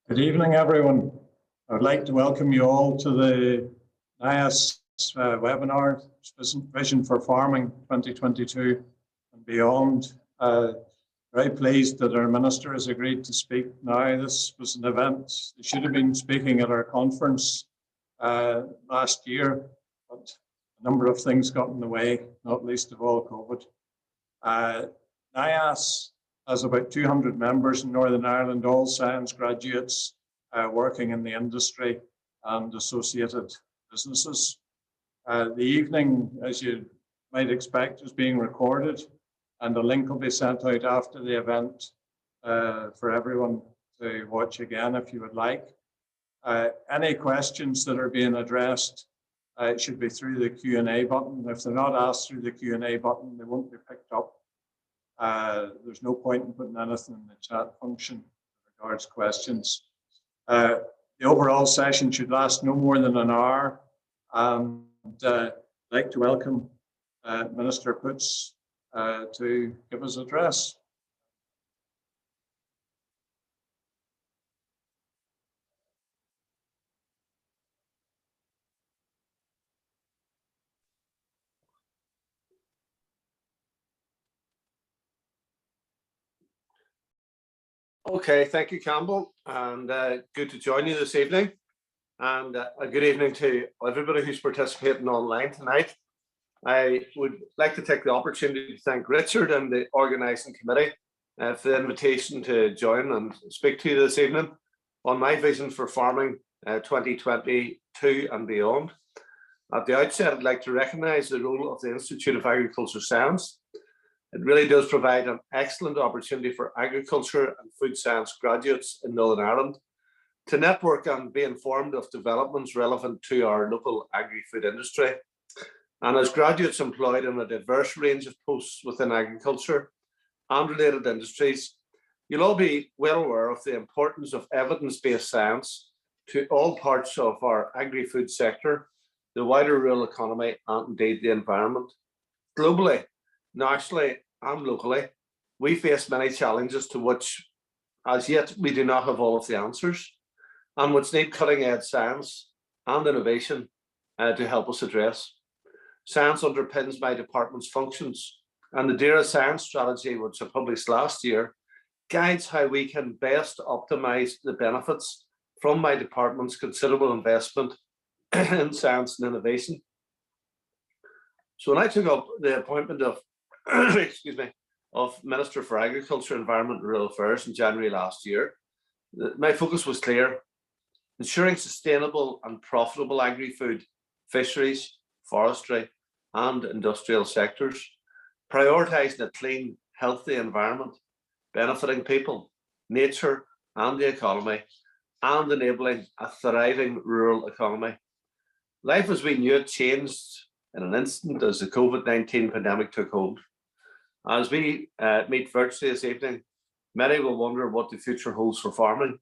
Good evening, everyone. I'd like to welcome you all to the NIIAS webinar, Vision for Farming 2022 and beyond. Very pleased that our Minister has agreed to speak now. This was an event he should have been speaking at our conference last year, but a number of things got in the way, not least of all COVID. NIIAS has about 200 members in Northern Ireland, all science graduates working in the industry and associated businesses. The evening, as you might expect, is being recorded, and a link will be sent out after the event for everyone to watch again if you would like. Any questions that are being addressed, it should be through the Q&A button. If they're not asked through the Q&A button, they won't be picked up. There's no point in putting anything in the chat function with regards questions. The overall session should last no more than an hour. And I'd like to welcome Minister Poots to give his address. Okay, thank you, Campbell, and good to join you this evening. And a good evening to everybody who's participating online tonight. I would like to take the opportunity to thank Richard and the organising committee for the invitation to join and speak to you this evening on my vision for farming 2022 and beyond. At the outset, I'd like to recognise the role of the Institute of Agriculture Science. It really does provide an excellent opportunity for agriculture and food science graduates in Northern Ireland to network and be informed of developments relevant to our local agri-food industry. And as graduates employed in a diverse range of posts within agriculture and related industries, you'll all be well aware of the importance of evidence-based science to all parts of our agri-food sector, the wider rural economy, and indeed the environment. Globally, nationally and locally, we face many challenges to which, as yet, we do not have all of the answers, and which need cutting-edge science and innovation to help us address. Science underpins my department's functions, and the data science strategy, which I published last year, guides how we can best optimise the benefits from my department's considerable investment in science and innovation. So when I took up the appointment of of Minister for Agriculture, Environment and Rural Affairs in January last year, my focus was clear: ensuring sustainable and profitable agri-food, fisheries, forestry and industrial sectors, prioritising a clean, healthy environment, benefiting people, nature and the economy, and enabling a thriving rural economy. Life as we knew it changed in an instant as the COVID-19 pandemic took hold. As we meet virtually this evening, many will wonder what the future holds for farming.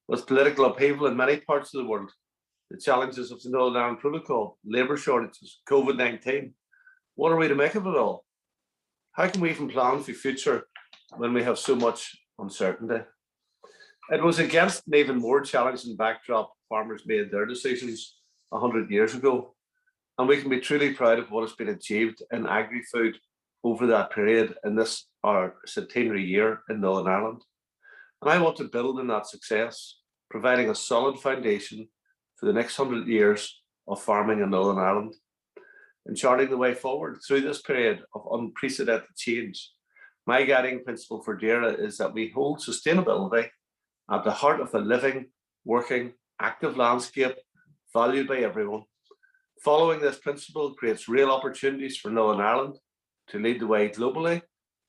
With political upheaval in many parts of the world, the challenges of the Northern Ireland Protocol, labour shortages, COVID-19, what are we to make of it all? How can we even plan for the future when we have so much uncertainty? It was against an even more challenging backdrop farmers made their decisions 100 years ago, and we can be truly proud of what has been achieved in agri-food over that period in this, our centenary year in Northern Ireland. And I want to build on that success, providing a solid foundation for the next 100 years of farming in Northern Ireland, and charting the way forward through this period of unprecedented change. My guiding principle for DAERA is that we hold sustainability at the heart of a living, working, active landscape valued by everyone. Following this principle creates real opportunities for Northern Ireland to lead the way globally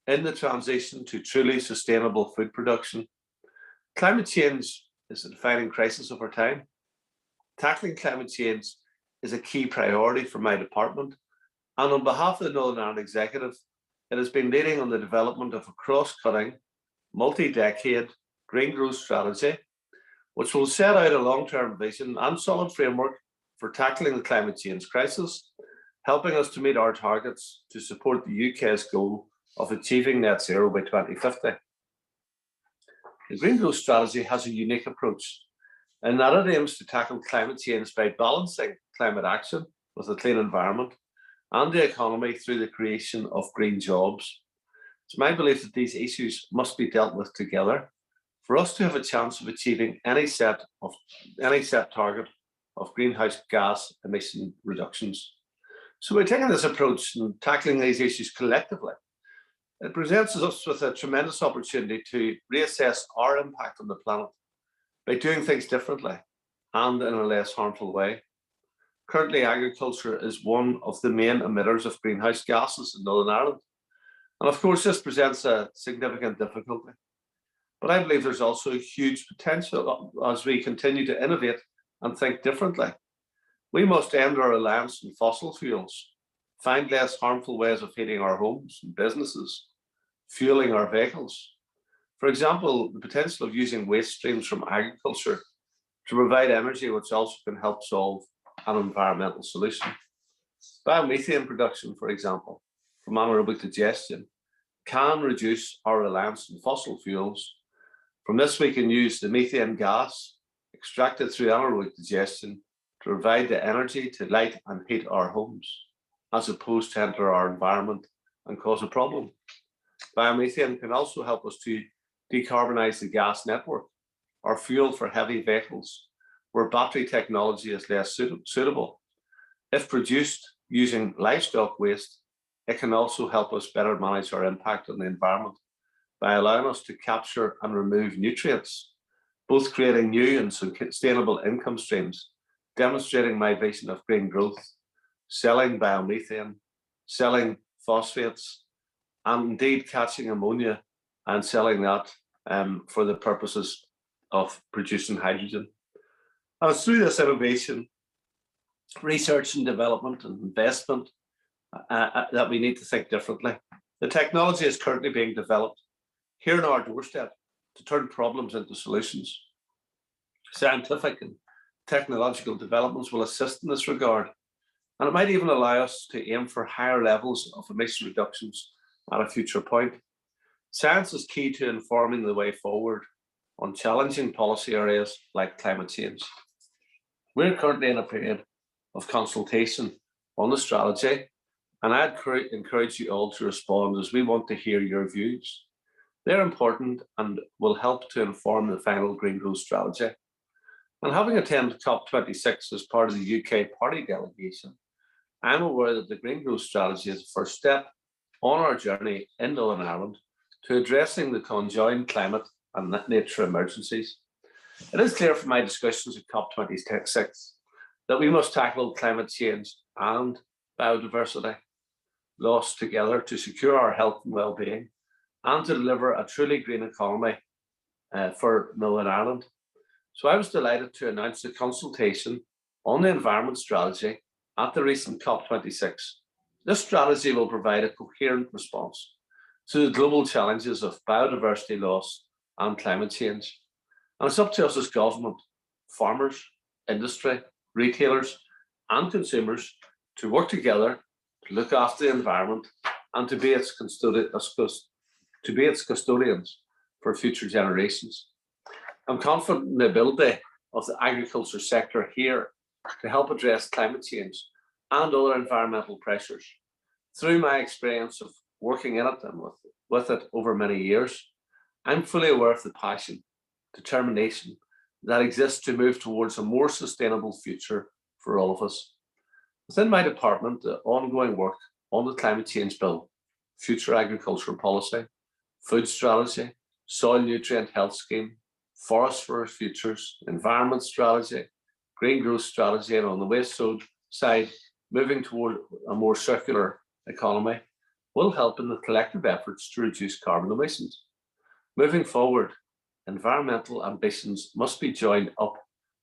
in the transition to truly sustainable food production. Climate change is the defining crisis of our time. Tackling climate change is a key priority for my department, and on behalf of the Northern Ireland Executive, it has been leading on the development of a cross-cutting, multi-decade green growth strategy, which will set out a long-term vision and solid framework for tackling the climate change crisis, helping us to meet our targets to support the UK's goal of achieving net zero by 2050. The Green Growth Strategy has a unique approach in that it aims to tackle climate change by balancing climate action with a clean environment and the economy through the creation of green jobs. It's my belief that these issues must be dealt with together for us to have a chance of achieving any set target of greenhouse gas emission reductions. So by taking this approach and tackling these issues collectively, it presents us with a tremendous opportunity to reassess our impact on the planet by doing things differently and in a less harmful way. Currently, agriculture is one of the main emitters of greenhouse gases in Northern Ireland. And of course, this presents a significant difficulty. But I believe there's also huge potential as we continue to innovate and think differently. We must end our reliance on fossil fuels, find less harmful ways of heating our homes and businesses, fueling our vehicles. For example, the potential of using waste streams from agriculture to provide energy, which also can help solve an environmental solution. Biomethane production, for example, from anaerobic digestion, can reduce our reliance on fossil fuels. From this, we can use the methane gas extracted through anaerobic digestion to provide the energy to light and heat our homes, as opposed to enter our environment and cause a problem. Biomethane can also help us to decarbonize the gas network, or fuel for heavy vehicles, where battery technology is less suitable. If produced using livestock waste, it can also help us better manage our impact on the environment by allowing us to capture and remove nutrients, both creating new and sustainable income streams, demonstrating my vision of green growth, selling biomethane, selling phosphates, and indeed catching ammonia and selling that for the purposes of producing hydrogen. And it's through this innovation, research and development and investment that we need to think differently. The technology is currently being developed here on our doorstep to turn problems into solutions. Scientific and technological developments will assist in this regard, and it might even allow us to aim for higher levels of emission reductions at a future point. Science is key to informing the way forward on challenging policy areas like climate change. We're currently in a period of consultation on the strategy, and I'd encourage you all to respond, as we want to hear your views. They're important and will help to inform the final Green Growth Strategy. And having attended COP26 as part of the UK party delegation, I'm aware that the Green Growth Strategy is the first step on our journey in Northern Ireland to addressing the conjoined climate and nature emergencies. It is clear from my discussions at COP26 that we must tackle climate change and biodiversity loss together to secure our health and well-being and to deliver a truly green economy for Northern Ireland. So I was delighted to announce a consultation on the environment strategy at the recent COP26. This strategy will provide a coherent response to the global challenges of biodiversity loss and climate change. And it's up to us as government, farmers, industry, retailers, and consumers to work together to look after the environment and to be its custodians for future generations. I'm confident in the ability of the agriculture sector here to help address climate change and other environmental pressures. Through my experience of working in it and with it over many years, I'm fully aware of the passion, determination that exists to move towards a more sustainable future for all of us. Within my department, the ongoing work on the climate change bill, future agricultural policy, food strategy, soil nutrient health scheme, forest for futures, environment strategy, green growth strategy, and on the waste side, moving toward a more circular economy will help in the collective efforts to reduce carbon emissions. Moving forward, environmental ambitions must be joined up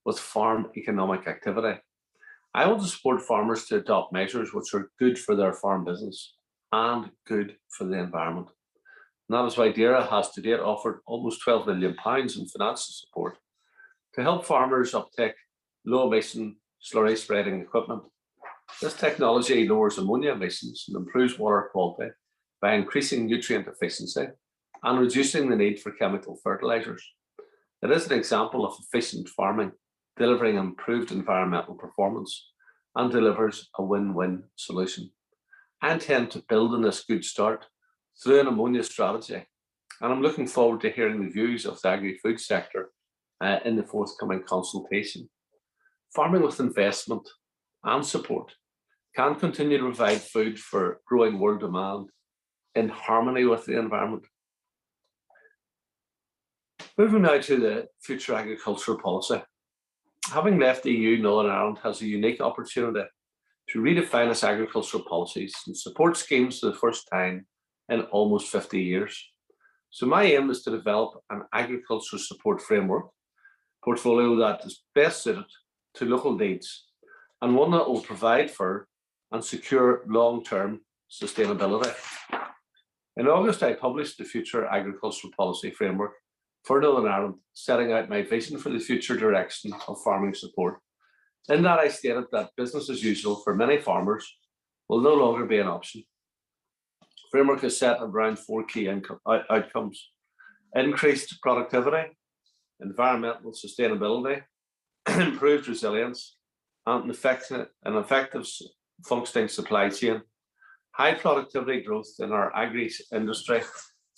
with farm economic activity. I want to support farmers to adopt measures which are good for their farm business and good for the environment. And that is why NIIAS has to date offered almost £12 million in financial support to help farmers uptake low-emission slurry spreading equipment. This technology lowers ammonia emissions and improves water quality by increasing nutrient efficiency and reducing the need for chemical fertilizers. It is an example of efficient farming, delivering improved environmental performance, and delivers a win-win solution. I intend to build on this good start through an ammonia strategy, and I'm looking forward to hearing the views of the agri-food sector in the forthcoming consultation. Farming with investment and support can continue to provide food for growing world demand in harmony with the environment. Moving now to the future agricultural policy. Having left the EU, Northern Ireland has a unique opportunity to redefine its agricultural policies and support schemes for the first time in almost 50 years. So my aim is to develop an agricultural support framework portfolio that is best suited to local needs and one that will provide for and secure long-term sustainability. In August, I published the Future Agricultural Policy Framework for Northern Ireland, setting out my vision for the future direction of farming support. In that, I stated that business as usual for many farmers will no longer be an option. The framework is set around 4 key outcomes: increased productivity, environmental sustainability, improved resilience, and an effective functioning supply chain. High productivity growth in our agri-industry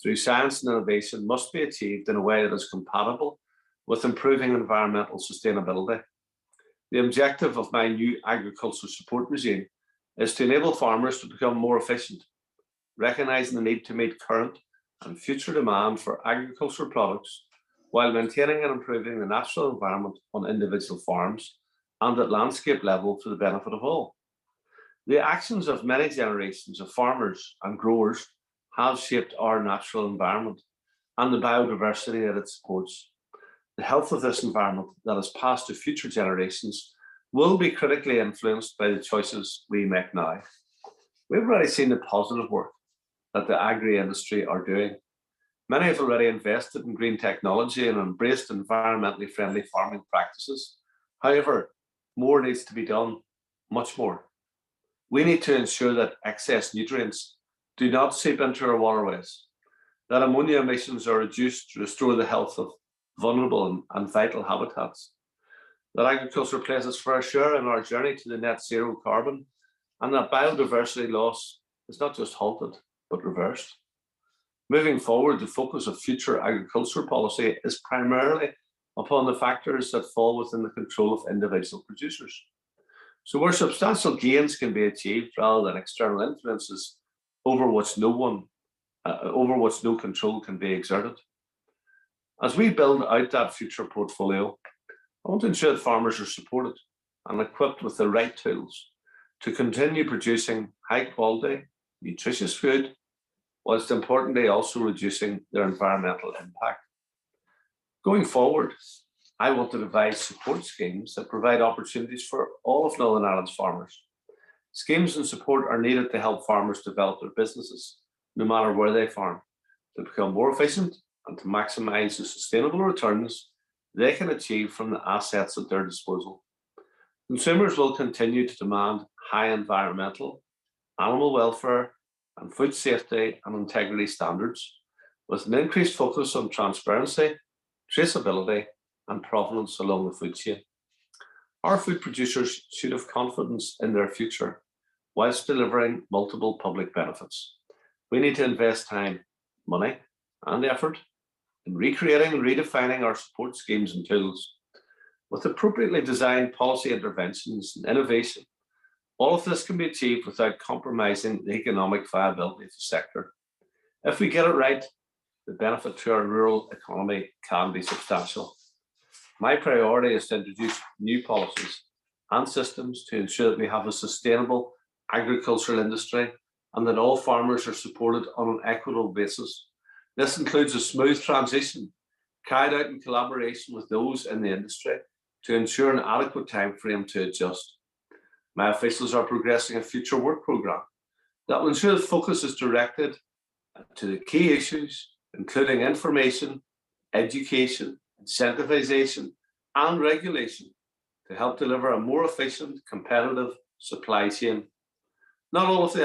through science and innovation must be achieved in a way that is compatible with improving environmental sustainability. The objective of my new agricultural support regime is to enable farmers to become more efficient, recognising the need to meet current and future demand for agricultural products while maintaining and improving the natural environment on individual farms and at landscape level for the benefit of all. The actions of many generations of farmers and growers have shaped our natural environment and the biodiversity that it supports. The health of this environment that is passed to future generations will be critically influenced by the choices we make now. We've already seen the positive work that the agri-industry are doing. Many have already invested in green technology and embraced environmentally friendly farming practices. However, more needs to be done, much more. We need to ensure that excess nutrients do not seep into our waterways, that ammonia emissions are reduced to restore the health of vulnerable and vital habitats, that agriculture plays its fair share in our journey to the net zero carbon, and that biodiversity loss is not just halted, but reversed. Moving forward, the focus of future agricultural policy is primarily upon the factors that fall within the control of individual producers. So where substantial gains can be achieved rather than external influences over which no control can be exerted. As we build out that future portfolio, I want to ensure that farmers are supported and equipped with the right tools to continue producing high quality, nutritious food, whilst importantly also reducing their environmental impact. Going forward, I want to devise support schemes that provide opportunities for all of Northern Ireland's farmers. Schemes and support are needed to help farmers develop their businesses, no matter where they farm, to become more efficient and to maximise the sustainable returns they can achieve from the assets at their disposal. Consumers will continue to demand high environmental, animal welfare, and food safety and integrity standards, with an increased focus on transparency, traceability, and provenance along the food chain. Our food producers should have confidence in their future whilst delivering multiple public benefits. We need to invest time, money, and effort in recreating and redefining our support schemes and tools. With appropriately designed policy interventions and innovation, all of this can be achieved without compromising the economic viability of the sector. If we get it right, the benefit to our rural economy can be substantial. My priority is to introduce new policies and systems to ensure that we have a sustainable agricultural industry and that all farmers are supported on an equitable basis. This includes a smooth transition carried out in collaboration with those in the industry to ensure an adequate time frame to adjust. My officials are progressing a future work programme that will ensure the focus is directed to the key issues, including information, education, incentivisation, and regulation to help deliver a more efficient, competitive supply chain. Not all of the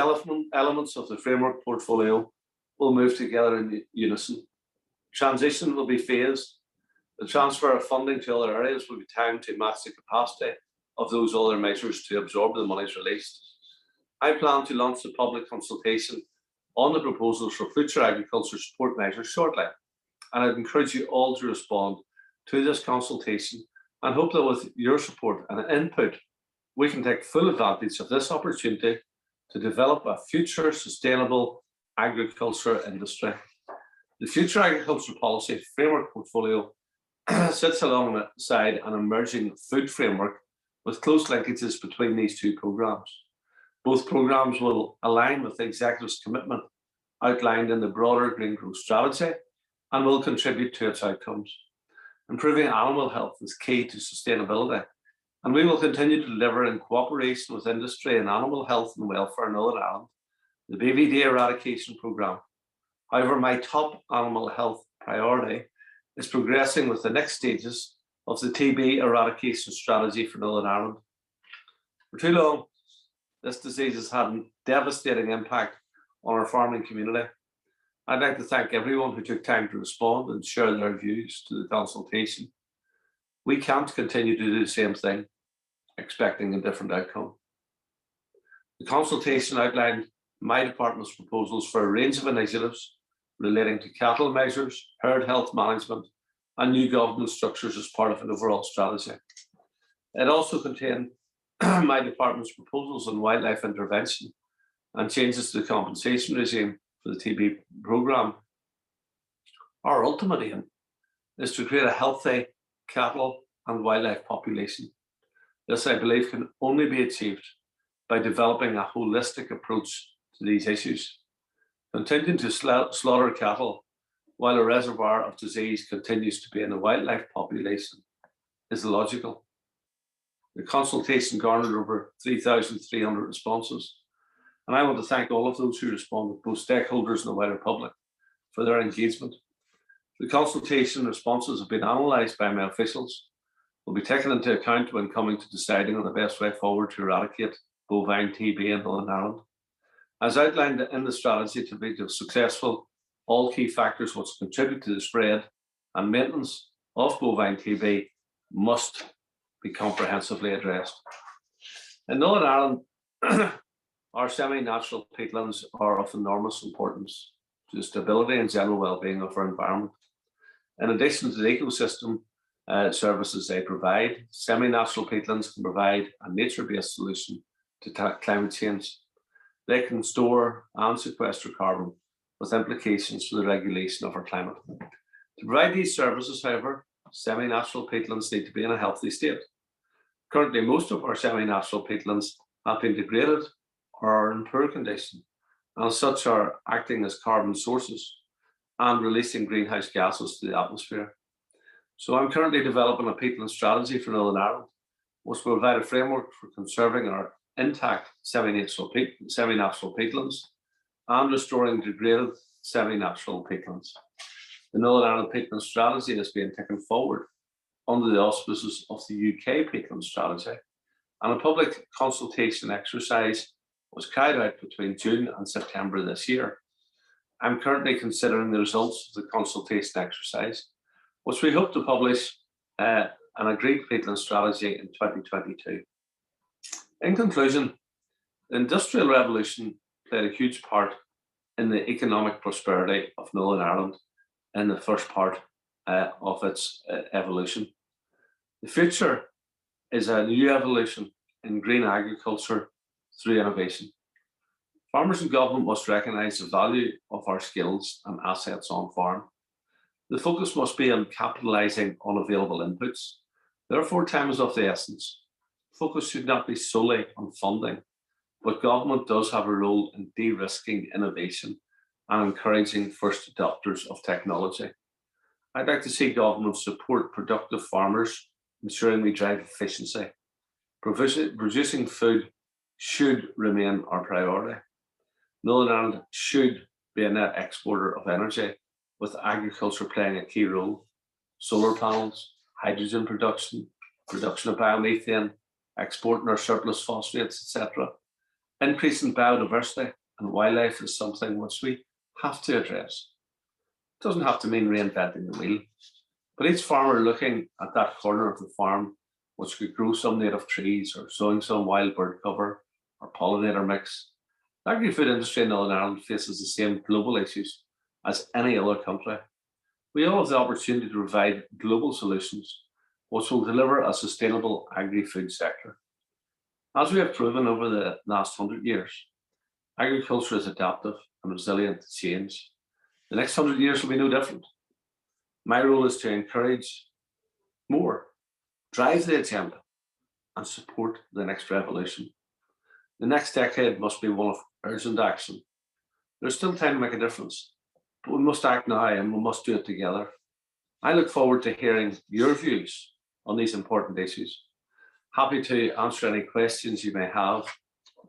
elements of the framework portfolio will move together in unison. transition will be phased. The transfer of funding to other areas will be timed to match the capacity of those other measures to absorb the monies released. I plan to launch the public consultation on the proposals for future agriculture support measures shortly, and I'd encourage you all to respond to this consultation and hope that with your support and input, we can take full advantage of this opportunity to develop a future sustainable agriculture industry. The future agriculture policy framework portfolio sits alongside an emerging food framework with close linkages between these two programmes. Both programmes will align with the Executive's commitment outlined in the broader Green Growth Strategy and will contribute to its outcomes. Improving animal health is key to sustainability, and we will continue to deliver in cooperation with industry and animal health and welfare in Northern Ireland, the BVD eradication programme. However, my top animal health priority is progressing with the next stages of the TB eradication strategy for Northern Ireland. For too long, this disease has had a devastating impact on our farming community. I'd like to thank everyone who took time to respond and share their views to the consultation. We can't continue to do the same thing, expecting a different outcome. The consultation outlined my department's proposals for a range of initiatives relating to cattle measures, herd health management, and new government structures as part of an overall strategy. It also contained my department's proposals on wildlife intervention and changes to the compensation regime for the TB programme. Our ultimate aim is to create a healthy cattle and wildlife population. This, I believe, can only be achieved by developing a holistic approach to these issues. Continuing to slaughter cattle while a reservoir of disease continues to be in the wildlife population is illogical. The consultation garnered over 3,300 responses, and I want to thank all of those who responded, both stakeholders and the wider public, for their engagement. The consultation responses have been analysed by my officials, will be taken into account when coming to deciding on the best way forward to eradicate bovine TB in Northern Ireland. As outlined in the strategy to be successful, all key factors which contribute to the spread and maintenance of bovine TB must be comprehensively addressed. In Northern Ireland, our semi-natural peatlands are of enormous importance to the stability and general well-being of our environment. In addition to the ecosystem services they provide, semi-natural peatlands can provide a nature-based solution to climate change. They can store and sequester carbon with implications for the regulation of our climate. To provide these services, however, semi-natural peatlands need to be in a healthy state. Currently, most of our semi-natural peatlands have been degraded or are in poor condition, and as such are acting as carbon sources and releasing greenhouse gases to the atmosphere. So I'm currently developing a peatland strategy for Northern Ireland, which will provide a framework for conserving our intact semi-natural peatlands and restoring degraded semi-natural peatlands. The Northern Ireland peatland strategy is being taken forward under the auspices of the UK peatland strategy, and a public consultation exercise was carried out between June and September this year. I'm currently considering the results of the consultation exercise, which we hope to publish an agreed peatland strategy in 2022. In conclusion, the Industrial Revolution played a huge part in the economic prosperity of Northern Ireland in the first part of its evolution. The future is a new evolution in green agriculture through innovation. Farmers and government must recognise the value of our skills and assets on farm. The focus must be on capitalising on available inputs. Therefore, time is of the essence. Focus should not be solely on funding, but government does have a role in de-risking innovation and encouraging first adopters of technology. I'd like to see government support productive farmers, ensuring we drive efficiency. Producing food should remain our priority. Northern Ireland should be a net exporter of energy, with agriculture playing a key role. Solar panels, hydrogen production, production of biomethane, exporting our surplus phosphates, etc. Increasing biodiversity and wildlife is something which we have to address. doesn't have to mean reinventing the wheel, but each farmer looking at that corner of the farm, which could grow some native trees or sowing some wild bird cover or pollinator mix. The agri-food industry in Northern Ireland faces the same global issues as any other country. We all have the opportunity to provide global solutions which will deliver a sustainable agri-food sector. As we have proven over the last 100 years, agriculture is adaptive and resilient to change. The next 100 years will be no different. My role is to encourage more, drive the agenda, and support the next revolution. The next decade must be one of urgent action. There's still time to make a difference, but we must act now and we must do it together. I look forward to hearing your views on these important issues. Happy to answer any questions you may have.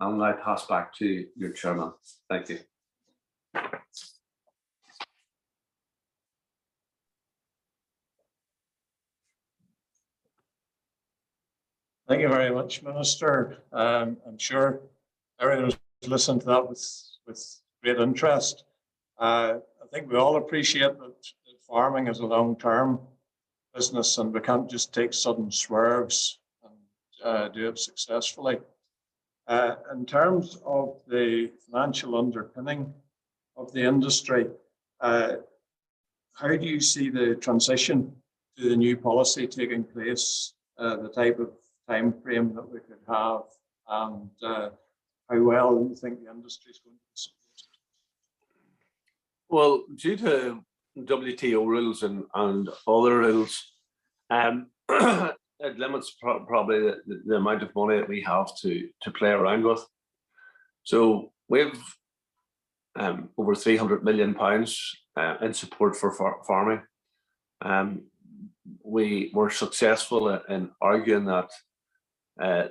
I'll now pass back to your chairman. Thank you. Thank you very much, Minister. I'm sure everyone has listened to that with great interest. I think we all appreciate that farming is a long-term business and we can't just take sudden swerves and do it successfully. In terms of the financial underpinning of the industry, how do you see the transition to the new policy taking place, the type of time frame that we could have, and how well you think the industry is going to be supported? Well, due to WTO rules and other rules, it limits probably the amount of money that we have to play around with. So we have over £300 million in support for farming. We were successful in arguing that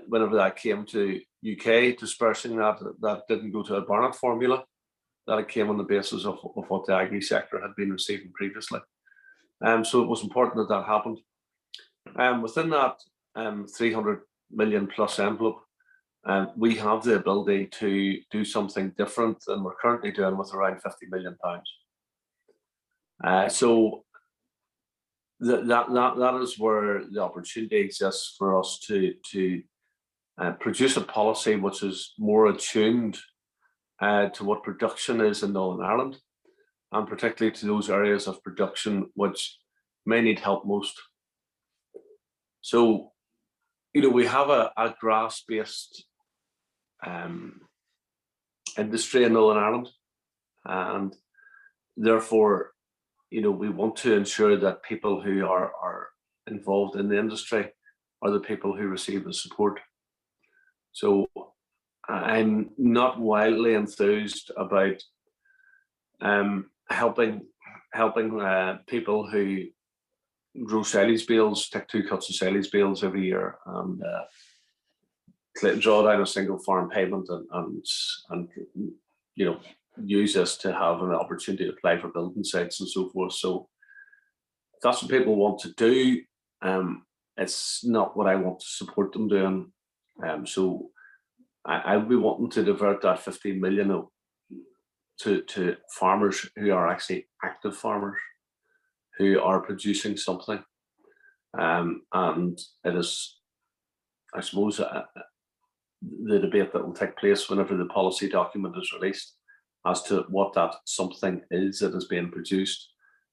whenever that came to UK dispersing that didn't go to a Barnett formula, that it came on the basis of what the agri sector had been receiving previously. So it was important that happened. Within that 300 million plus envelope, we have the ability to do something different than we're currently doing with around £50 million. So that is where the opportunity exists for us to produce a policy which is more attuned to what production is in Northern Ireland, and particularly to those areas of production which may need help most. So, we have a grass-based industry in Northern Ireland, and therefore, we want to ensure that people who are involved in the industry are the people who receive the support. So I'm not wildly enthused about helping people who grow silage bales, take 2 cuts of silage bales every year, and draw down a single farm payment and use this to have an opportunity to apply for building sites and so forth. So if that's what people want to do, it's not what I want to support them doing. So I'll be wanting to divert that 15 million to farmers who are actually active farmers, who are producing something. And it is, I suppose, the debate that will take place whenever the policy document is released as to what that something is that is being produced,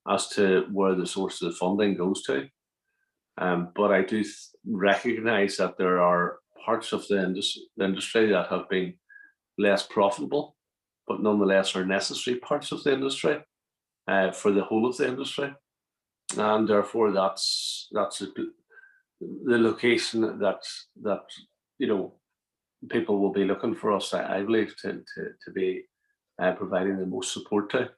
as to where the source of the funding goes to. But I do recognise that there are parts of the industry that have been less profitable, but nonetheless are necessary parts of the industry for the whole of the industry. And therefore that's the location that people will be looking for us, I believe, to be providing the most support to.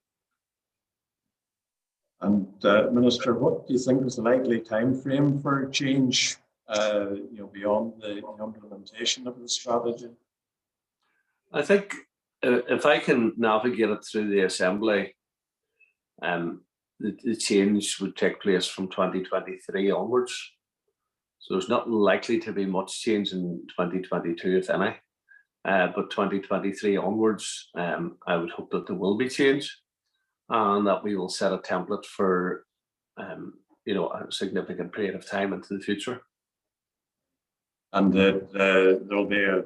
And Minister, what do you think is the likely time frame for change, beyond the implementation of the strategy? I think if I can navigate it through the Assembly, the change would take place from 2023 onwards. So there's not likely to be much change in 2022, if any. But 2023 onwards, I would hope that there will be change. and that we will set a template for a significant period of time into the future. And that there'll be a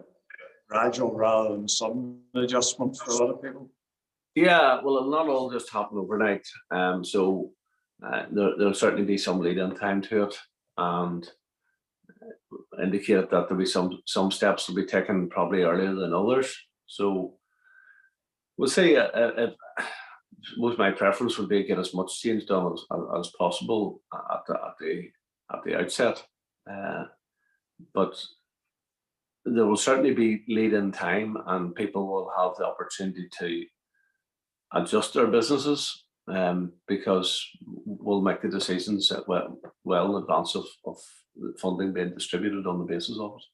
gradual rather than sudden adjustment for a lot of people. Yeah, well, it'll not all just happen overnight. So there'll certainly be some lead-in time to it, and indicated that there'll be some steps will be taken probably earlier than others. So we'll say most my preference would be to get as much change done as possible at the outset. But there will certainly be lead-in time, and people will have the opportunity to adjust their businesses, because we'll make the decisions well in advance of the funding being distributed on the basis of it.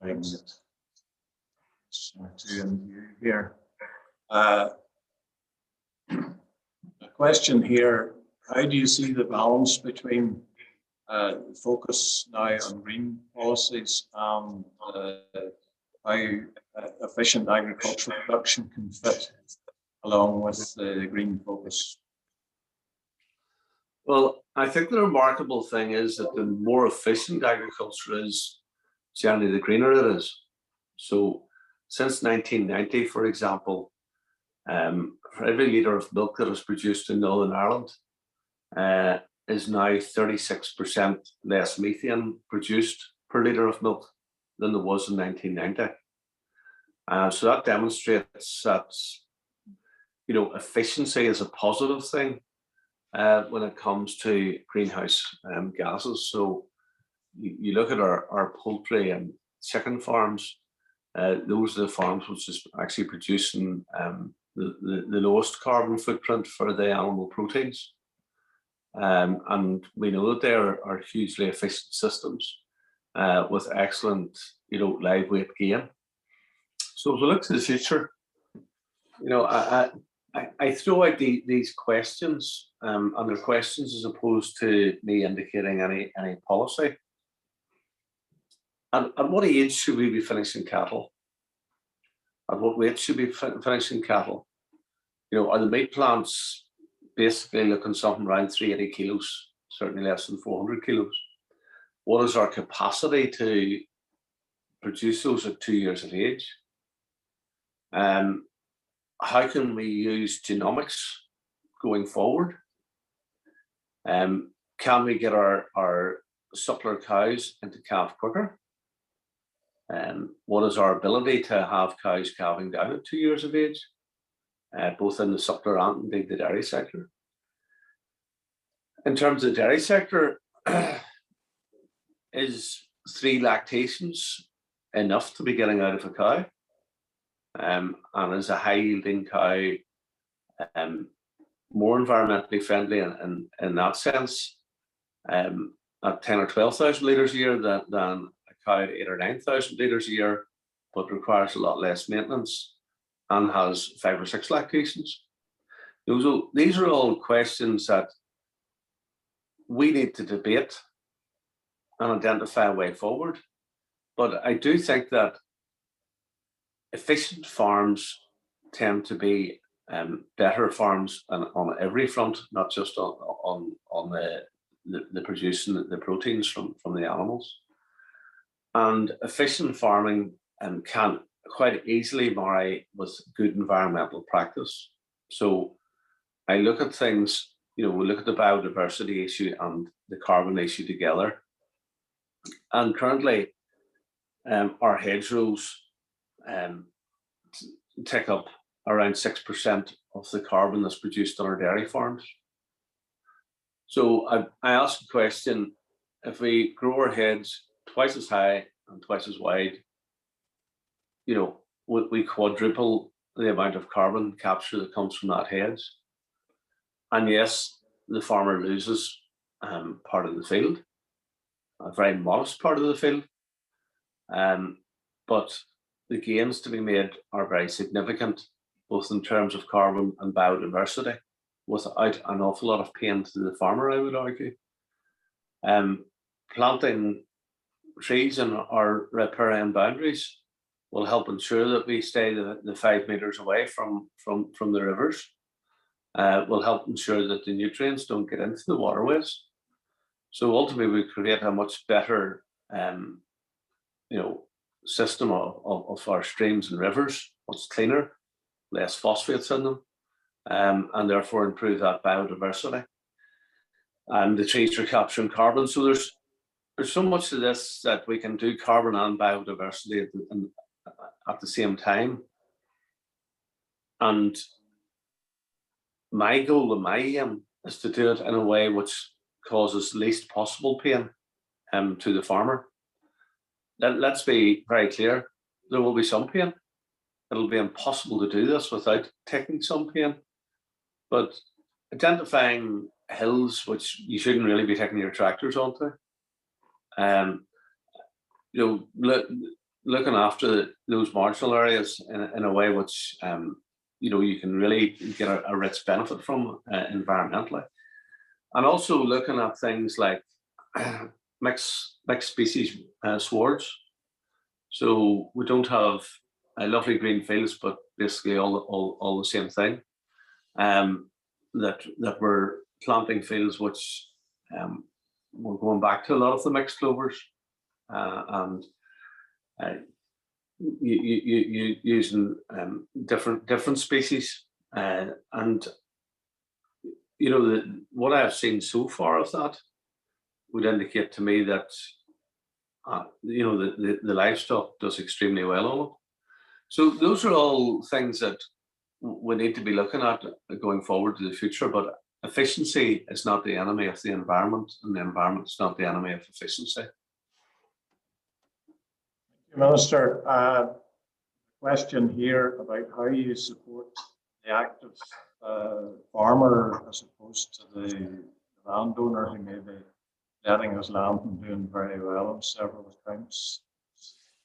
Thanks. To you here. A question here: how do you see the balance between focus now on green policies and how efficient agricultural production can fit along with the green focus? Well, I think the remarkable thing is that the more efficient agriculture is, generally the greener it is. So since 1990, for example, for every litre of milk that is produced in Northern Ireland is now 36% less methane produced per litre of milk than there was in 1990. So that demonstrates that efficiency is a positive thing when it comes to greenhouse gases. So you look at our poultry and chicken farms. Those are the farms which is actually producing the lowest carbon footprint for the animal proteins. And we know that they are hugely efficient systems with excellent, live weight gain. So as we look to the future, I throw out these questions, and they're questions as opposed to me indicating any policy. At what age should we be finishing cattle? At what weight should we be finishing cattle? Are the meat plants basically looking something around 380 kilos, certainly less than 400 kilos? What is our capacity to produce those at 2 years of age? How can we use genomics going forward? Can we get our suppler cows into calf quicker? What is our ability to have cows calving down at 2 years of age, both in the suppler and indeed the dairy sector? In terms of the dairy sector, is 3 lactations enough to be getting out of a cow? And is a high-yielding cow more environmentally friendly in that sense at 10 or 12,000 litres a year than a cow at 8,000 or 9,000 litres a year, but requires a lot less maintenance and has 5 or 6 lactations? These are all questions that we need to debate and identify a way forward. But I do think that efficient farms tend to be better farms on every front, not just on the producing the proteins from the animals. And efficient farming can quite easily marry with good environmental practice. So I look at things, we look at the biodiversity issue and the carbon issue together. And currently, our hedgerows take up around 6% of the carbon that's produced on our dairy farms. So I ask the question: if we grow our hedge twice as high and twice as wide, would we quadruple the amount of carbon capture that comes from that hedge? And yes, the farmer loses part of the field, a very modest part of the field, but the gains to be made are very significant, both in terms of carbon and biodiversity, without an awful lot of pain to the farmer, I would argue. Planting trees in our riparian boundaries will help ensure that we stay the 5 meters away from the rivers. Will help ensure that the nutrients don't get into the waterways. So ultimately, we create a much better, system of our streams and rivers, much cleaner, less phosphates in them, and therefore improve that biodiversity. And the trees are capturing carbon. So there's so much to this that we can do carbon and biodiversity at the same time. And my goal and my aim is to do it in a way which causes least possible pain to the farmer. Let's be very clear, there will be some pain. It'll be impossible to do this without taking some pain. But identifying hills which you shouldn't really be taking your tractors onto, looking after those marginal areas in a way which you can really get a rich benefit from environmentally, and also looking at things like mixed species swards. So we don't have lovely green fields, but basically all the same thing. That we're planting fields which we're going back to a lot of the mixed clovers, and using different species, and what I've seen so far of that would indicate to me that the livestock does extremely well on it. So those are all things that we need to be looking at going forward to the future. But efficiency is not the enemy of the environment, and the environment is not the enemy of efficiency. Minister, question here about how you support the active farmer as opposed to the landowner who may be letting his land and doing very well on several accounts.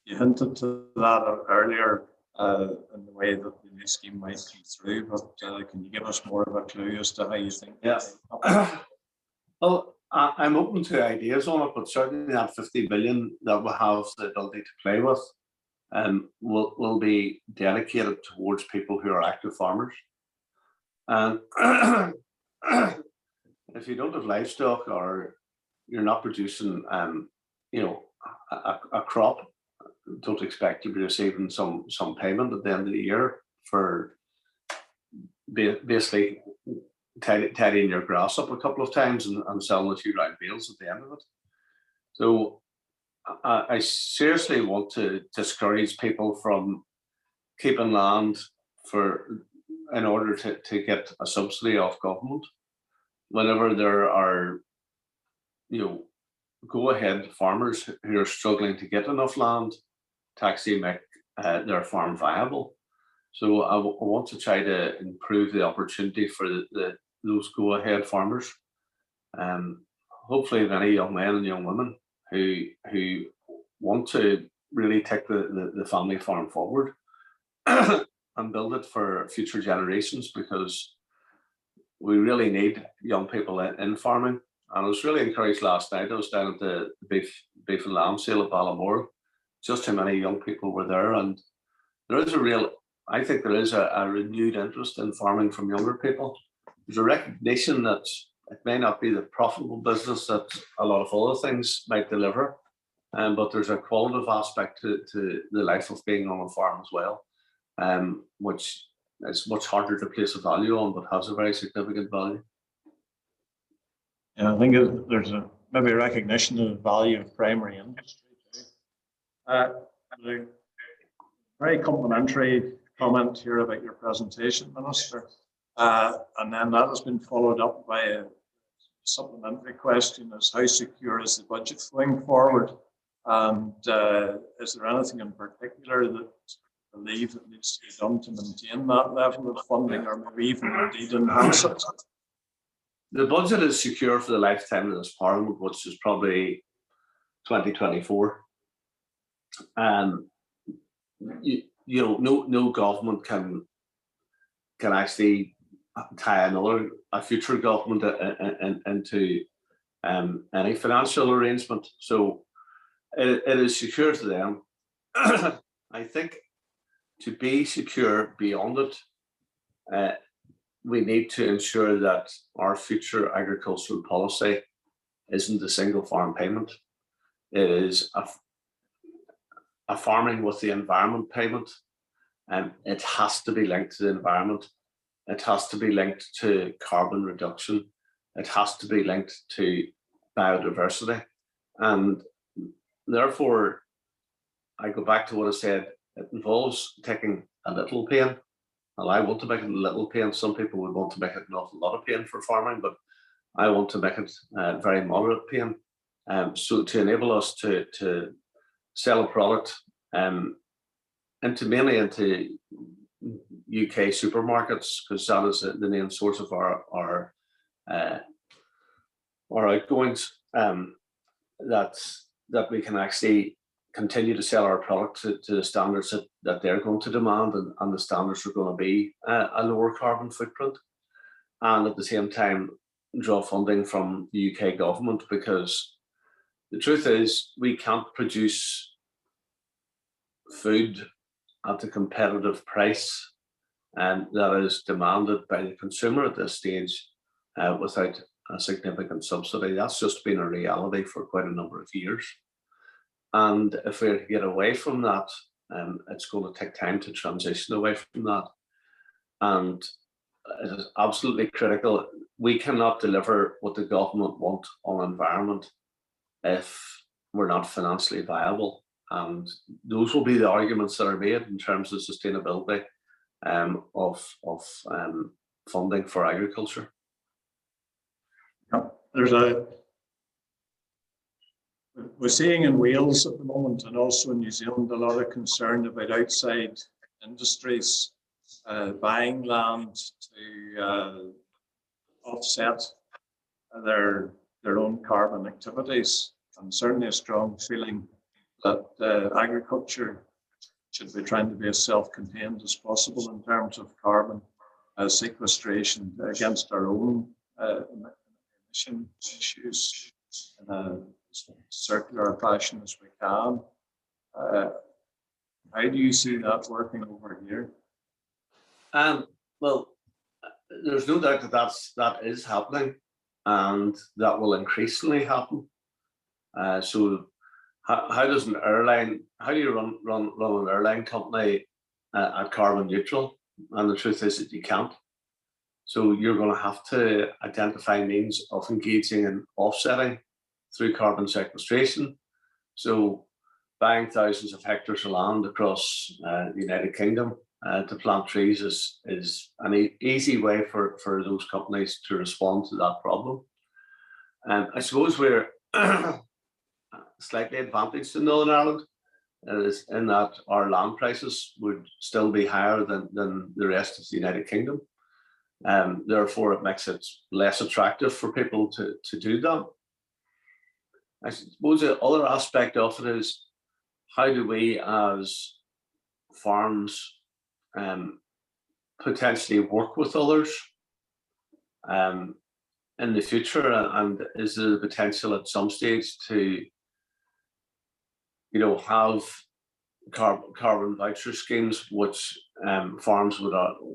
You hinted to that earlier in the way that the new scheme might come through, but can you give us more of a clue as to how you think? Yeah. Well, I'm open to ideas on it, but certainly that 50 billion that we have the ability to play with will be dedicated towards people who are active farmers. And if you don't have livestock, or you're not producing a crop, don't expect to be receiving some payment at the end of the year for basically tidying your grass up a couple of times and selling a few round bales at the end of it. So I seriously want to discourage people from keeping land in order to get a subsidy off government whenever there are go-ahead farmers who are struggling to get enough land to actually make their farm viable. So I want to try to improve the opportunity for those go-ahead farmers. Hopefully many young men and young women who want to really take the family farm forward and build it for future generations, because we really need young people in farming. And I was really encouraged last night. I was down at the beef and lamb sale at Ballamore. Just how many young people were there, and I think there is a renewed interest in farming from younger people. There's a recognition that it may not be the profitable business that a lot of other things might deliver, but there's a qualitative aspect to the life of being on a farm as well, which is much harder to place a value on, but has a very significant value. Yeah, I think there's maybe a recognition of the value of primary industry too. Very complimentary comment here about your presentation, Minister. And then that has been followed up by a supplementary question: is how secure is the budget going forward? And is there anything in particular that you believe that needs to be done to maintain that level of funding, or maybe even indeed enhance it? The budget is secure for the lifetime of this Parliament, which is probably 2024. No government can actually tie a future government into any financial arrangement. So it is secure to them. I think to be secure beyond it, we need to ensure that our future agricultural policy isn't a single farm payment. It is a farming with the environment payment, and it has to be linked to the environment. It has to be linked to carbon reduction. It has to be linked to biodiversity. And therefore, I go back to what I said, it involves taking a little pain. And I want to make it a little pain. Some people would want to make it an awful lot of pain for farming, but I want to make it very moderate pain. So to enable us to sell a product mainly into UK supermarkets, because that is the main source of our outgoings, that we can actually continue to sell our product to the standards that they're going to demand, and the standards are going to be a lower carbon footprint, and at the same time draw funding from the UK government, because the truth is we can't produce food at a competitive price and that is demanded by the consumer at this stage without a significant subsidy. That's just been a reality for quite a number of years. And if we're to get away from that, it's going to take time to transition away from that. And it is absolutely critical. We cannot deliver what the government want on environment if we're not financially viable. And those will be the arguments that are made in terms of sustainability of funding for agriculture. Yeah, we're seeing in Wales at the moment, and also in New Zealand, a lot of concern about outside industries buying land to offset their own carbon activities, and certainly a strong feeling that agriculture should be trying to be as self-contained as possible in terms of carbon sequestration against our own emission issues in a circular fashion as we can. How do you see that working over here? Well, there's no doubt that is happening, and that will increasingly happen. So how does an airline, how do you run an airline company at carbon neutral? And the truth is that you can't. So you're going to have to identify means of engaging in offsetting through carbon sequestration. So buying thousands of hectares of land across the United Kingdom to plant trees is an easy way for those companies to respond to that problem. And I suppose we're slightly advantaged in Northern Ireland, is in that our land prices would still be higher than the rest of the United Kingdom. Therefore, it makes it less attractive for people to do that. I suppose the other aspect of it is, how do we as farms potentially work with others in the future, and is there the potential at some stage to have carbon voucher schemes which farms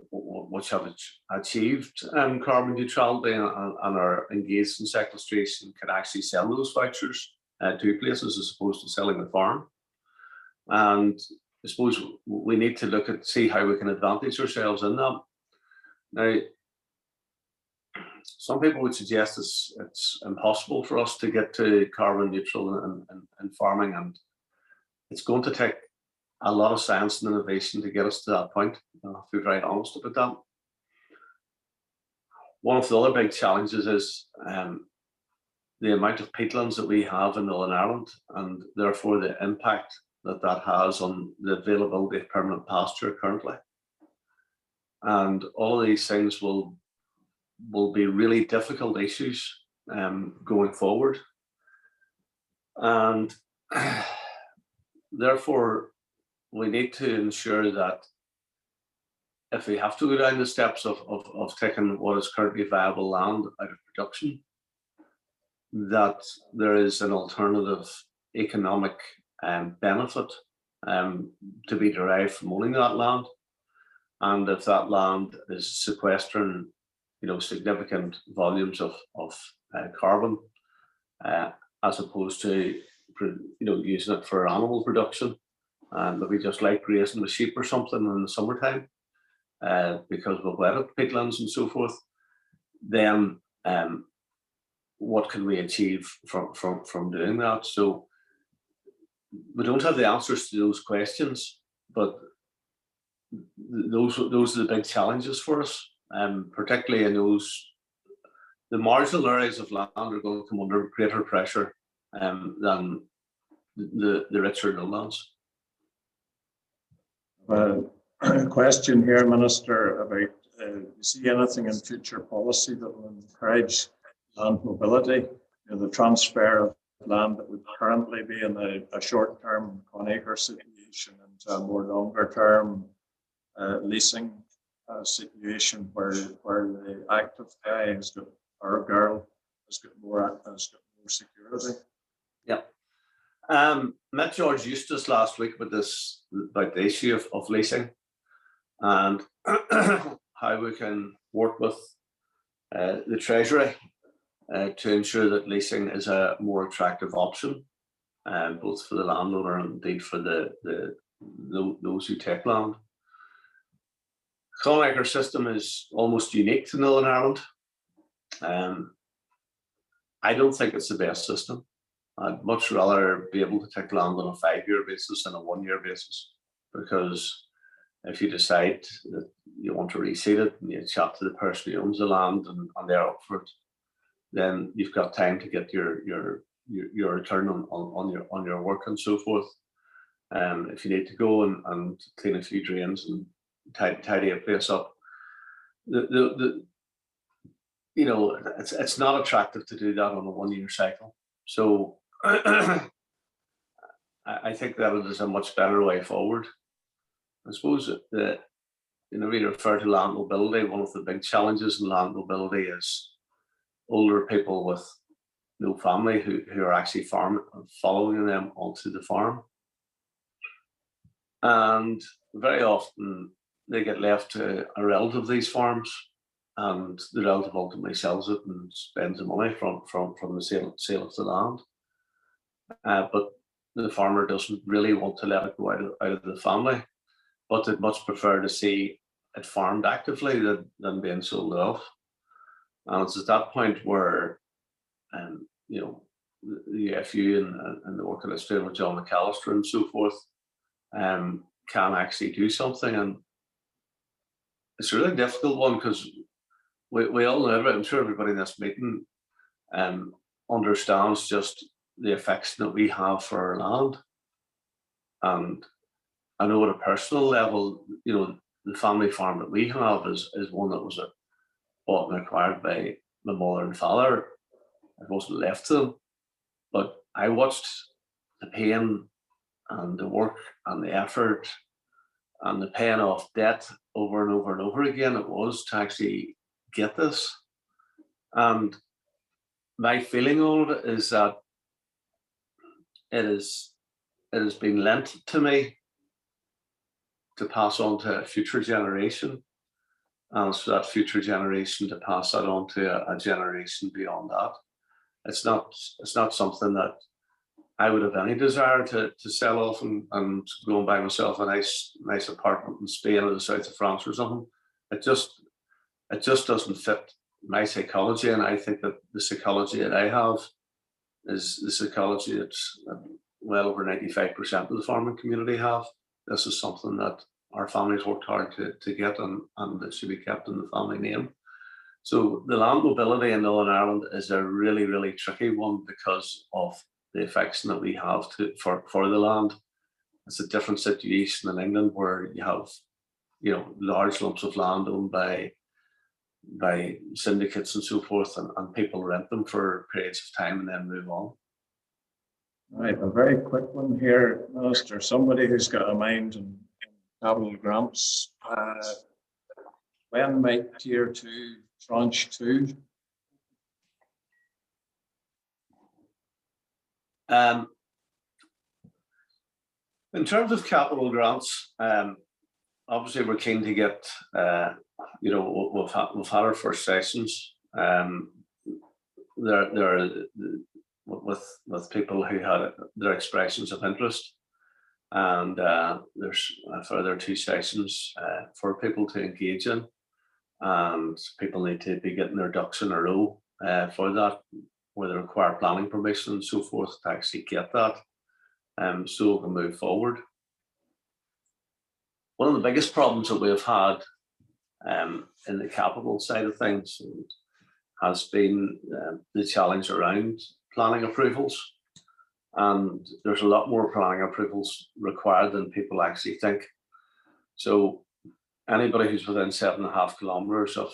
which have achieved carbon neutrality and are engaged in sequestration can actually sell those vouchers to places as opposed to selling the farm. And I suppose we need to see how we can advantage ourselves in that. Now, some people would suggest it's impossible for us to get to carbon neutral in farming, and it's going to take a lot of science and innovation to get us to that point. I have to be very honest about that. One of the other big challenges is the amount of peatlands that we have in Northern Ireland, and therefore the impact that has on the availability of permanent pasture currently. And all of these things will be really difficult issues going forward. And therefore, we need to ensure that if we have to go down the steps of taking what is currently viable land out of production, that there is an alternative economic benefit to be derived from owning that land. And if that land is sequestering, significant volumes of carbon, as opposed to, using it for animal production, and maybe just like grazing the sheep or something in the summertime, because of wetted peatlands and so forth, then what can we achieve from doing that? So we don't have the answers to those questions, but those are the big challenges for us, particularly in the marginal areas of land are going to come under greater pressure than the richer lowlands. A question here, Minister, about you see anything in future policy that will encourage land mobility, the transfer of land that would currently be in a short-term conacre situation into a more longer-term leasing situation where the active guy has got, or girl has got more security. Yeah. Met George Eustace last week about the issue of leasing and how we can work with the Treasury to ensure that leasing is a more attractive option, both for the landowner and indeed for those who take land. The conacre system is almost unique to Northern Ireland. I don't think it's the best system. I'd much rather be able to take land on a 5-year basis than a 1-year basis, because if you decide that you want to reseed it and you chat to the person who owns the land and they're up for it, then you've got time to get your return on your work and so forth. If you need to go and clean a few drains and tidy a place up, it's not attractive to do that on a 1-year cycle. So I think that it is a much better way forward. I suppose that we refer to land mobility. One of the big challenges in land mobility is older people with no family who are actually following them onto the farm. And very often they get left to a relative of these farms, and the relative ultimately sells it and spends the money from the sale of the land. But the farmer doesn't really want to let it go out of the family, but they'd much prefer to see it farmed actively than being sold off. And it's at that point where, the FU and the work that it's doing with John McAllister and so forth can actually do something. And it's a really difficult one because we all know, I'm sure everybody in this meeting understands just the affection that we have for our land. And I know at a personal level, the family farm that we have is one that was bought and acquired by my mother and father. It wasn't left to them, but I watched the pain and the work and the effort and the paying off debt over and over and over again it was to actually get this. And my feeling on it is that it has been lent to me to pass on to a future generation, and for that future generation to pass that on to a generation beyond that. It's not something that I would have any desire to sell off and go and buy myself a nice apartment in Spain or the south of France or something. It just doesn't fit my psychology, and I think that the psychology that I have is the psychology that well over 95% of the farming community have. This is something that our families worked hard to get, and it should be kept in the family name. So the land mobility in Northern Ireland is a really, really tricky one because of the affection that we have for the land. It's a different situation in England where you have, large lumps of land owned by syndicates and so forth, and people rent them for periods of time and then move on. Right, a very quick one here, Minister. Somebody who's got a mind in capital grants. When might Tier 2, Tranche 2? In terms of capital grants, obviously we're keen to get, we've had our first sessions. With people who had their expressions of interest, and there's a further 2 sessions for people to engage in, and people need to be getting their ducks in a row for that, where they require planning permission and so forth to actually get that, so we can move forward. One of the biggest problems that we've had in the capital side of things has been the challenge around planning approvals. And there's a lot more planning approvals required than people actually think. So anybody who's within 7.5 kilometres of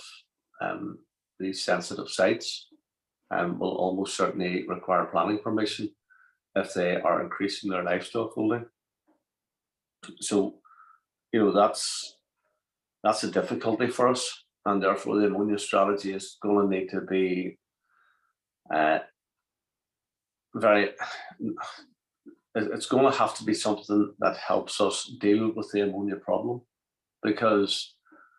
these sensitive sites will almost certainly require planning permission if they are increasing their livestock holding. So, that's a difficulty for us, and therefore the ammonia strategy is going to need to be it's going to have to be something that helps us deal with the ammonia problem, because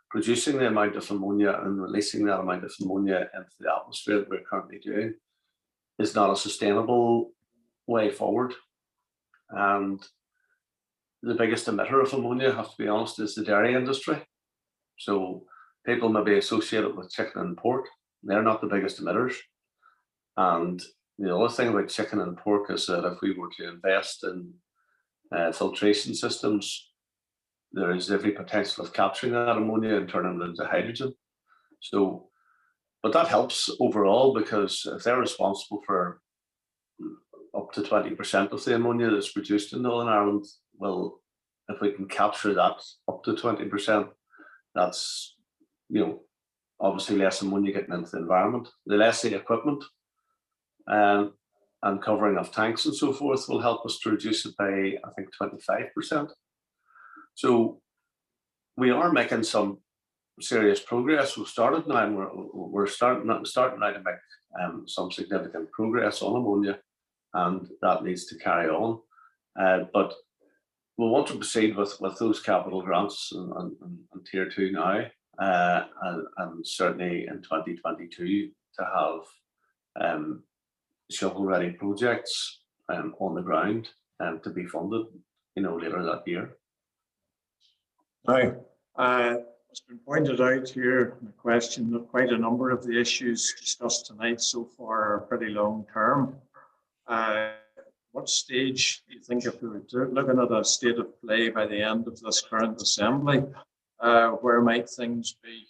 producing the amount of ammonia and releasing that amount of ammonia into the atmosphere that we're currently doing is not a sustainable way forward. And the biggest emitter of ammonia, I have to be honest, is the dairy industry. So people may be associated with chicken and pork. They're not the biggest emitters. And the other thing about chicken and pork is that if we were to invest in filtration systems, there is every potential of capturing that ammonia and turning it into hydrogen. So, but that helps overall, because if they're responsible for up to 20% of the ammonia that's produced in Northern Ireland, well, if we can capture that up to 20%, that's, obviously less ammonia getting into the environment. The less the equipment and covering of tanks and so forth will help us to reduce it by, I think, 25%. So we are making some serious progress. We've started now, and we're starting now to make some significant progress on ammonia, and that needs to carry on. But we want to proceed with those capital grants and tier 2 now, and certainly in 2022 to have shovel-ready projects on the ground to be funded, later that year. Now, it's been pointed out here in the question that quite a number of the issues discussed tonight so far are pretty long term. What stage do you think, if we were looking at a state of play by the end of this current assembly, where might things be in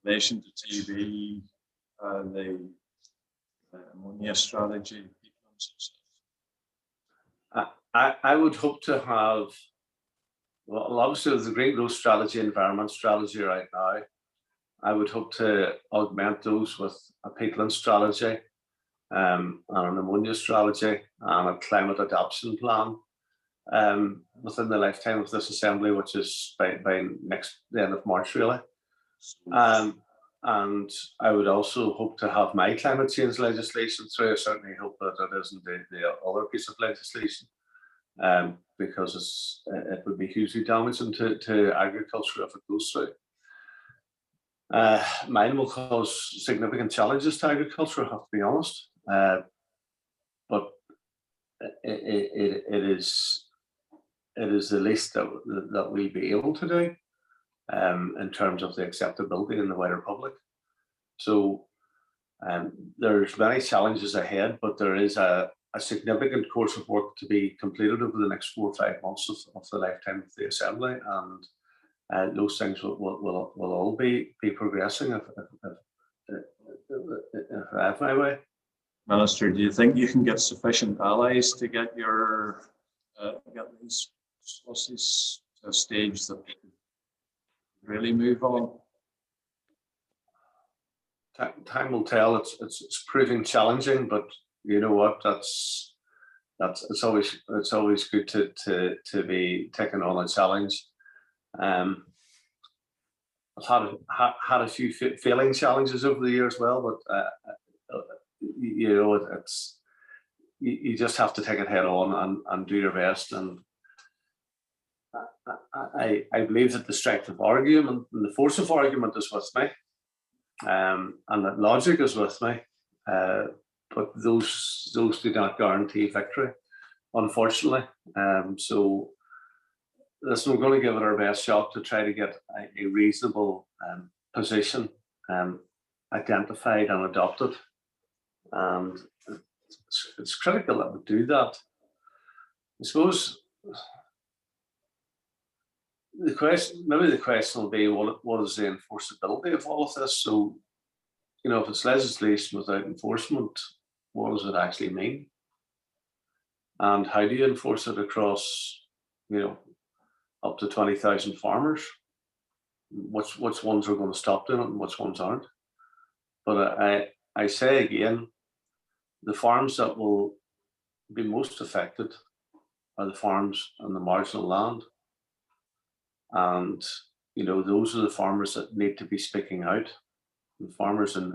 relation to TB, the ammonia strategy? I would hope to have, well, obviously there's the green growth strategy, environment strategy right now. I would hope to augment those with a peatland strategy, and an ammonia strategy, and a climate adaptation plan within the lifetime of this assembly, which is by the end of March, really. And I would also hope to have my climate change legislation through. I certainly hope that it isn't the other piece of legislation, because it would be hugely damaging to agriculture if it goes through. Mine will cause significant challenges to agriculture, I have to be honest. But it is the least that we'll be able to do in terms of the acceptability in the wider public. So there's many challenges ahead, but there is a significant course of work to be completed over the next 4 or 5 months of the lifetime of the Assembly, and those things will all be progressing if I have my way. Minister, do you think you can get sufficient allies to get get these policies to a stage that really move on? Time will tell. It's proving challenging, but you know what? It's always good to be taking on a challenge. I've had a few failing challenges over the years, well, but you just have to take it head on and do your best. And I believe that the strength of argument and the force of argument is with me, and that logic is with me, but those do not guarantee victory, unfortunately. So listen, we're going to give it our best shot to try to get a reasonable position identified and adopted, and it's critical that we do that. I suppose the question will be, what is the enforceability of all of this? So, you know, if it's legislation without enforcement, what does it actually mean? And how do you enforce it across, you know, up to 20,000 farmers? Which ones are going to stop doing it and which ones aren't? But I say again, the farms that will be most affected are the farms on the marginal land. And, you know, those are the farmers that need to be speaking out. The farmers who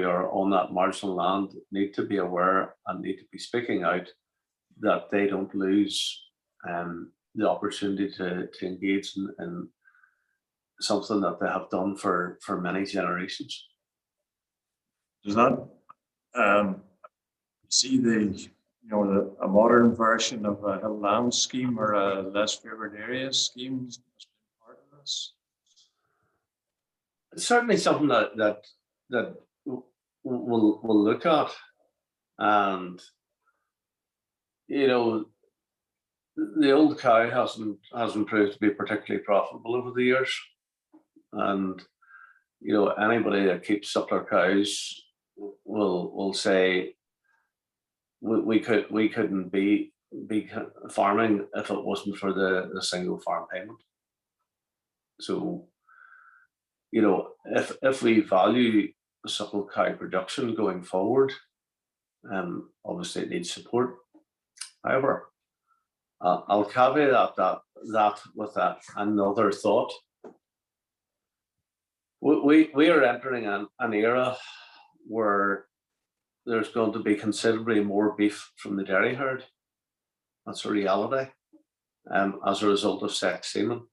are on that marginal land need to be aware and need to be speaking out that they don't lose the opportunity to engage in something that they have done for many generations. Does that see a modern version of a hill land scheme or a less favoured area scheme has been part of this? It's certainly something that we'll look at, and you know, the old cow hasn't proved to be particularly profitable over the years, and you know, anybody that keeps suckler cows will say we couldn't be farming if it wasn't for the single farm payment. So, you know, if we value suckle cow production going forward, obviously it needs support. However, I'll caveat that with another thought. We are entering an era where there's going to be considerably more beef from the dairy herd. That's a reality, as a result of sex semen.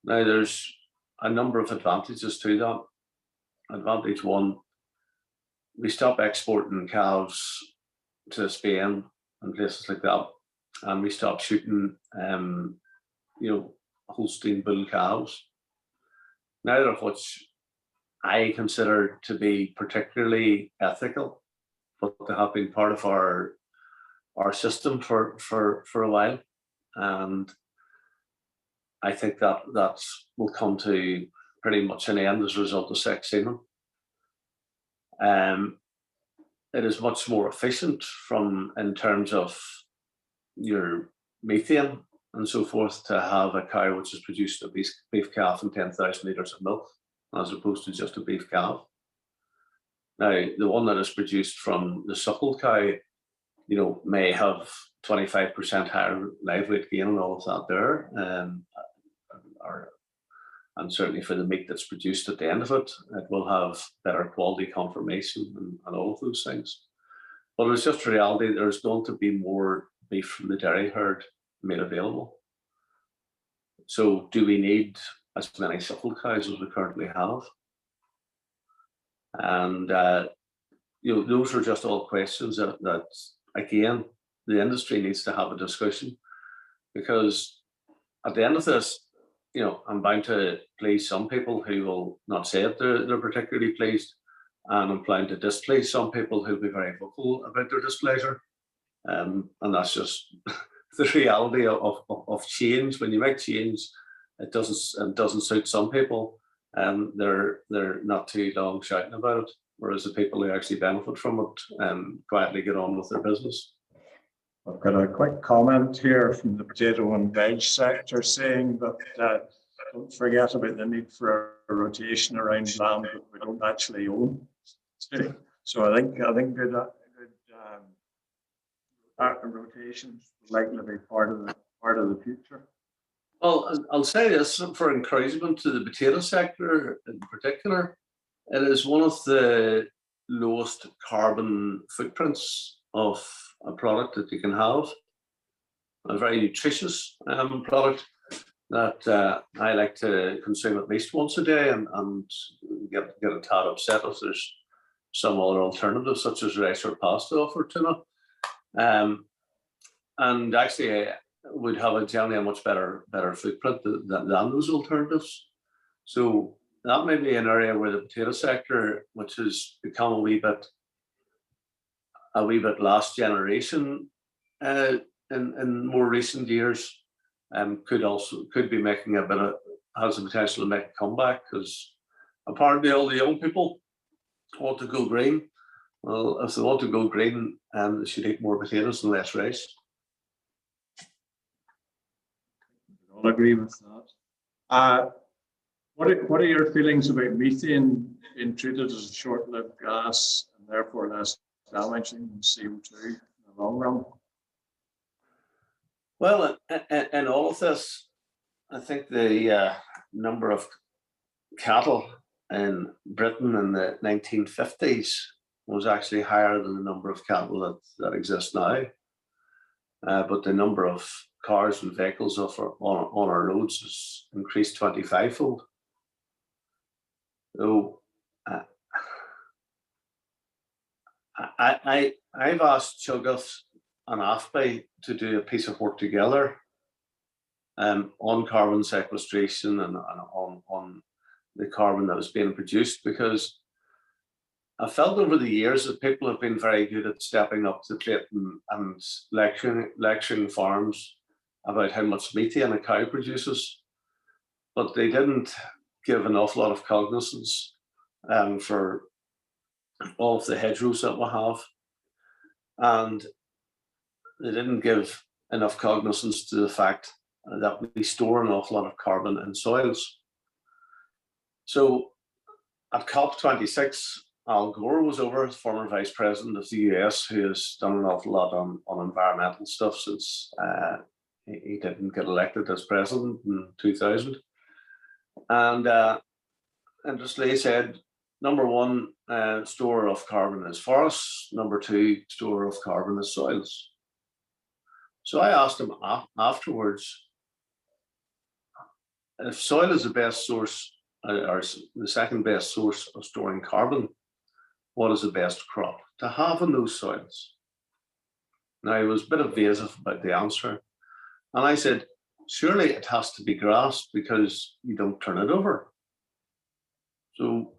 Now, there's a number of advantages to that. Advantage one, we stop exporting calves to Spain and places like that, and we stop shooting, you know, Holstein bull calves. Neither of which I consider to be particularly ethical, but they have been part of our system for a while, and I think that will come to pretty much an end as a result of sex semen. It is much more efficient in terms of your methane and so forth to have a cow which has produced a beef calf and 10,000 litres of milk, as opposed to just a beef calf. Now, the one that is produced from the suckled cow, you know, may have 25% higher live weight gain and all of that there, and certainly for the meat that's produced at the end of it, it will have better quality confirmation and all of those things. But it's just reality. There's going to be more beef from the dairy herd made available. So do we need as many suckle cows as we currently have? And you know, those are just all questions that again, the industry needs to have a discussion, because at the end of this, you know, I'm bound to please some people who will not say it they're particularly pleased, and I'm bound to displease some people who'll be very vocal about their displeasure. And that's just the reality of change. When you make change, it doesn't suit some people, and they're not too long shouting about it, whereas the people who actually benefit from it quietly get on with their business. I've got a quick comment here from the potato and veg sector saying that don't forget about the need for a rotation around land that we don't actually own. So I think good rotations will likely be part of the future. Well, I'll say this for encouragement to the potato sector in particular. It is one of the lowest carbon footprints of a product that you can have. a very nutritious product that I like to consume at least once a day, and get a tad upset if there's some other alternatives such as rice or pasta offered to me. And actually would have generally a much better footprint than those alternatives. So that may be an area where the potato sector, which has become a wee bit last generation in more recent years, could be making has the potential to make a comeback, because apparently all the young people want to go green. Well, if they want to go green, they should eat more potatoes and less rice. I'll agree with that. What are your feelings about methane being treated as a short-lived gas and therefore less damaging than CO2 in the long run? Well, in all of this, I think the number of cattle in Britain in the 1950s was actually higher than the number of cattle that exist now. But the number of cars and vehicles on our roads has increased 25-fold. So I've asked Chuggeth and AFBI to do a piece of work together on carbon sequestration and on the carbon that was being produced, because I felt over the years that people have been very good at stepping up to the plate and lecturing farms about how much methane a cow produces, but they didn't give an awful lot of cognizance for all of the hedgerows that we have, and they didn't give enough cognizance to the fact that we store an awful lot of carbon in soils. So at COP26, Al Gore was over, former Vice President of the US, who has done an awful lot on environmental stuff since he didn't get elected as president in 2000. And interestingly, he said, number one store of carbon is forests, number two store of carbon is soils. So I asked him afterwards, if soil is the best source, or the second best source of storing carbon, what is the best crop to have in those soils? Now, he was a bit evasive about the answer. And I said, surely it has to be grass, because you don't turn it over. So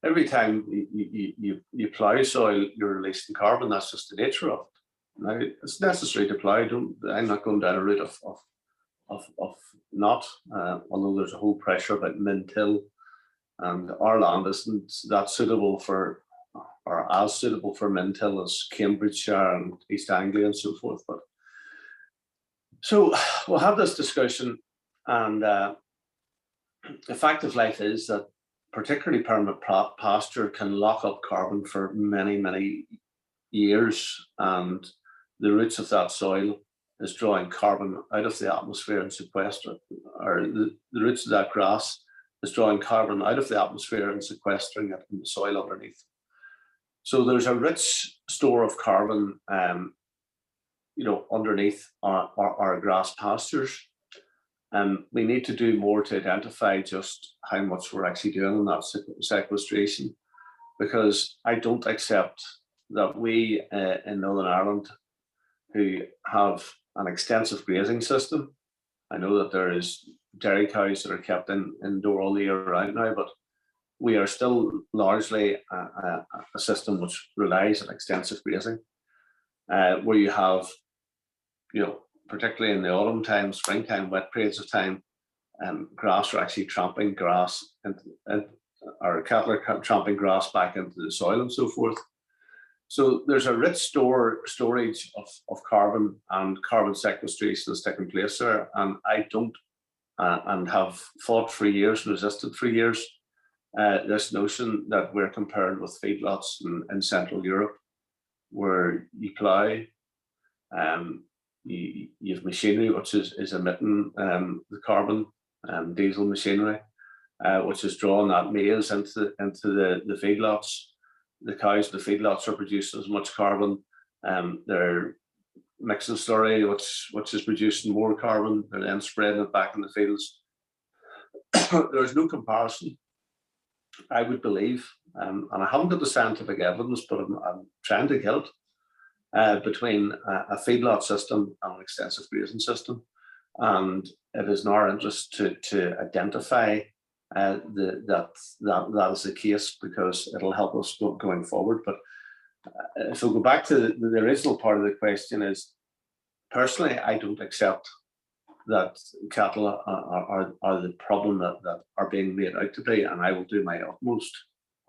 every time you plough soil, you're releasing carbon. That's just the nature of it. Now, it's necessary to plough. I'm not going down a route of not, although there's a whole pressure about min-till, and our land isn't that suitable for, or as suitable for min-till as Cambridgeshire and East Anglia and so forth. But so we'll have this discussion, and the fact of life is that particularly permanent pasture can lock up carbon for many, many years, and the roots of that soil is drawing carbon out of the atmosphere and sequestering, or the roots of that grass is drawing carbon out of the atmosphere and sequestering it in the soil underneath. So there's a rich store of carbon, underneath our grass pastures. We need to do more to identify just how much we're actually doing in that sequestration, because I don't accept that we in Northern Ireland, who have an extensive grazing system, I know that there is dairy cows that are kept indoor all the year round now, but we are still largely a system which relies on extensive grazing, where you have, particularly in the autumn time, springtime, wet periods of time, grass are actually tramping grass, or cattle are tramping grass back into the soil and so forth. So there's a rich storage of carbon, and carbon sequestration is taking place there. And I don't, and have fought for years, resisted for years, this notion that we're compared with feedlots in Central Europe, where you plough, you have machinery which is emitting the carbon, diesel machinery, which is drawing that maize into the feedlots. The cows in the feedlots are producing as much carbon. They're mixing slurry, which is producing more carbon, and then spreading it back in the fields. There's no comparison, I would believe, and I haven't got the scientific evidence, but I'm trying to get it, between a feedlot system and an extensive grazing system. And it is in our interest to identify that is the case, because it'll help us going forward. But if we go back to the original part of the question, is personally, I don't accept that cattle are the problem that are being made out to be, and I will do my utmost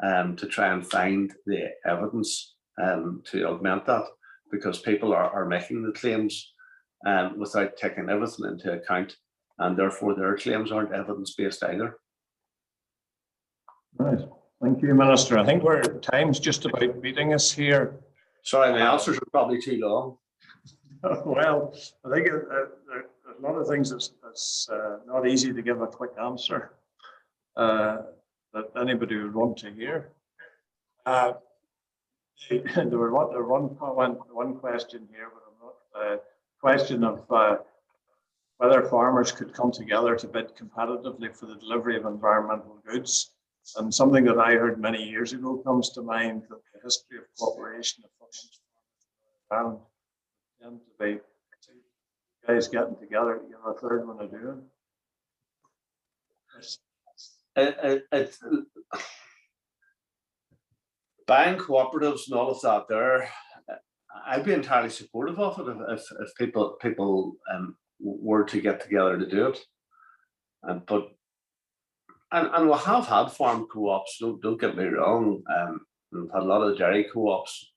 to try and find the evidence to augment that, because people are making the claims without taking everything into account, and therefore their claims aren't evidence-based either. Right. Thank you, Minister. I think time's just about beating us here. Sorry, my answers are probably too long. Well, I think there's a lot of things that's not easy to give a quick answer that anybody would want to hear. There was one question here, but I'm not. Question of whether farmers could come together to bid competitively for the delivery of environmental goods. And something that I heard many years ago comes to mind, that the history of cooperation of farmers tend to be two guys getting together to give a third one a doing. Buying cooperatives and all of that there, I'd be entirely supportive of it if people were to get together to do it. But we have had farm co-ops, don't get me wrong. We've had a lot of dairy co-ops.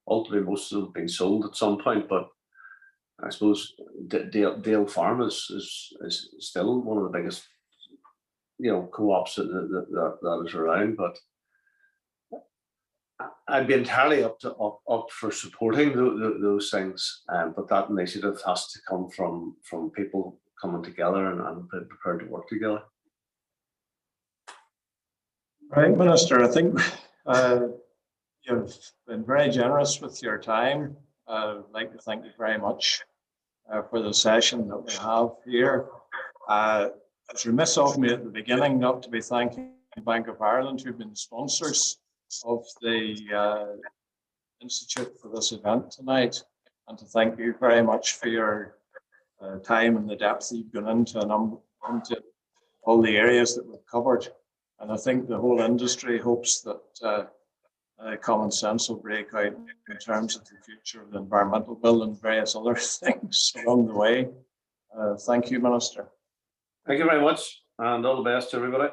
Ultimately, most of them have been sold at some point, but I suppose Dale Farm is still one of the biggest, co-ops that is around. But I'd be entirely up for supporting those things, but that initiative has to come from people coming together and prepared to work together. Right, Minister, I think you've been very generous with your time. I'd like to thank you very much for the session that we have here. It's remiss of me at the beginning not to be thanking Bank of Ireland, who've been sponsors of the Institute for this event tonight, and to thank you very much for your time and the depth that you've gone into all the areas that we've covered. And I think the whole industry hopes that common sense will break out in terms of the future of the environmental bill and various other things along the way. Thank you, Minister. Thank you very much, and all the best to everybody.